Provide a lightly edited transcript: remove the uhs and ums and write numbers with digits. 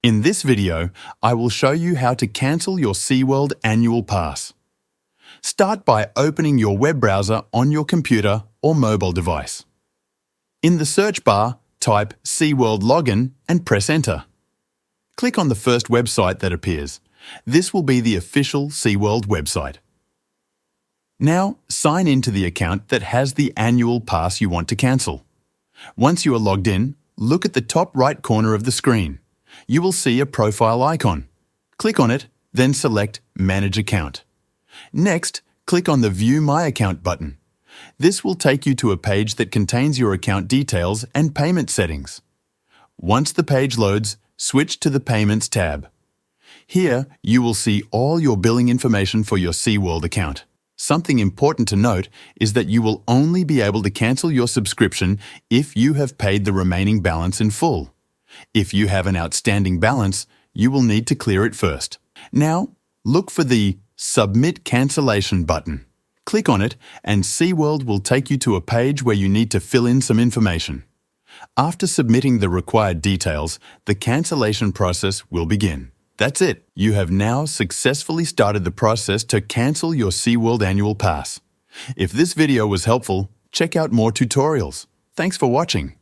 In this video, I will show you how to cancel your SeaWorld Annual Pass. Start by opening your web browser on your computer or mobile device. In the search bar, type SeaWorld Login and press Enter. Click on the first website that appears. This will be the official SeaWorld website. Now, sign in to the account that has the annual pass you want to cancel. Once you are logged in, look at the top right corner of the screen. You will see a profile icon. Click on it, then select Manage Account. Next, click on the View My Account button. This will take you to a page that contains your account details and payment settings. Once the page loads, switch to the Payments tab. Here, you will see all your billing information for your SeaWorld account. Something important to note is that you will only be able to cancel your subscription if you have paid the remaining balance in full. If you have an outstanding balance, you will need to clear it first. Now, look for the Submit Cancellation button. Click on it and SeaWorld will take you to a page where you need to fill in some information. After submitting the required details, the cancellation process will begin. That's it. You have now successfully started the process to cancel your SeaWorld Annual Pass. If this video was helpful, check out more tutorials. Thanks for watching.